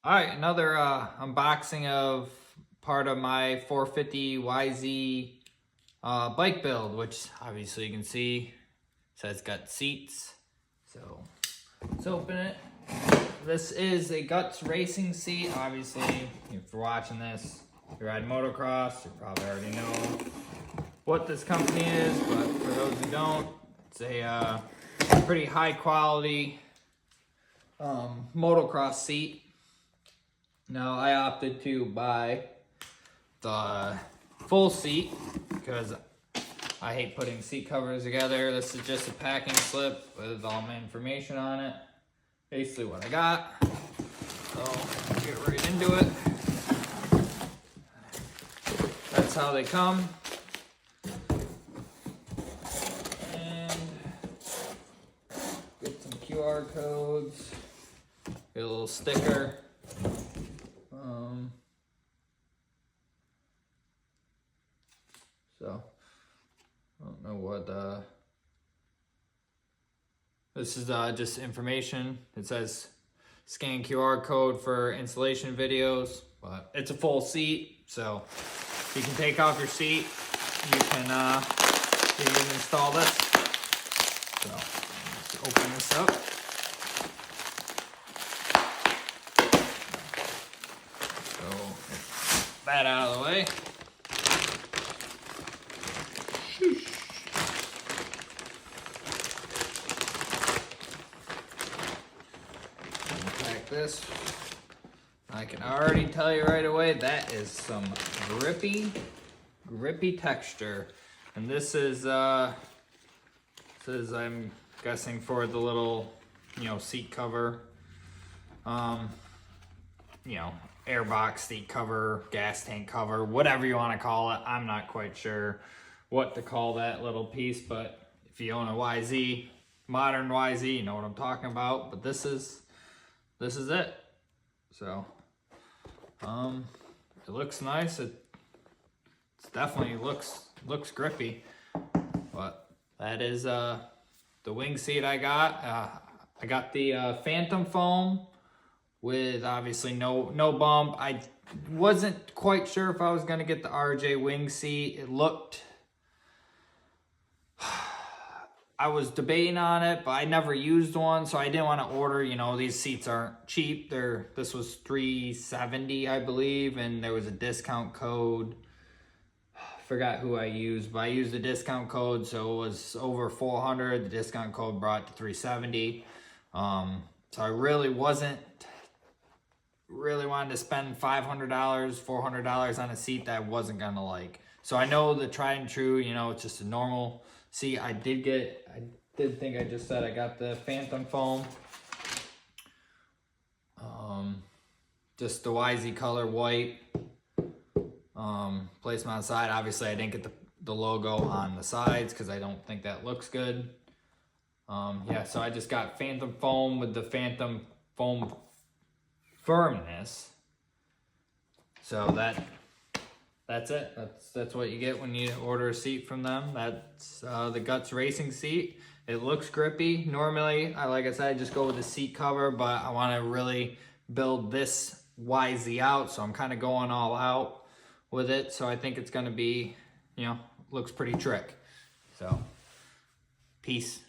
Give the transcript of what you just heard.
All right, another unboxing of part of my 450 YZ bike build, which obviously you can see says got seats. So let's open it. This is a Guts racing seat. Obviously, if you're watching this, you ride motocross, you probably already know what this company is, but for those who don't, it's a pretty high quality motocross seat. Now I opted to buy the full seat because I hate putting seat covers together. This is just a packing slip with all my information on it. Basically what I got. So get right into it. That's how they come. And get some QR codes. Get a little sticker. So I don't know what this is just information. It says scan QR code for installation videos, but it's a full seat, so you can take off your seat, you can install this. So let's open this up. So that out of the way. This, I can already tell you right away that is some grippy texture, and this is I'm guessing for the little seat cover, airbox seat cover, gas tank cover, whatever you want to call it. I'm not quite sure what to call that little piece, but if you own a YZ, modern YZ, you know what I'm talking about. But this is it. So it looks nice. It definitely looks grippy. But that is the wing seat I got. I got the Phantom foam with obviously no bump. I wasn't quite sure if I was gonna get the RJ wing seat. It looked, I was debating on it, but I never used one, so I didn't want to order. These seats aren't cheap. This was $370, I believe, and there was a discount code. I forgot who I used, but I used the discount code, so it was over $400. The discount code brought it to $370. So I really wanted to spend $500, $400 on a seat that I wasn't gonna like. So I know the tried and true, it's just a normal seat. I did think I just said I got the Phantom foam. Just the YZ color white. Placement on the side. Obviously I didn't get the logo on the sides because I don't think that looks good. Yeah, so I just got Phantom foam with the Phantom foam firmness. So that's it. That's what you get when you order a seat from them. That's the Guts racing seat. It looks grippy. Normally, like I said, I just go with the seat cover, but I want to really build this YZ out, so I'm kind of going all out with it. So I think it's going to be, looks pretty trick. So, peace.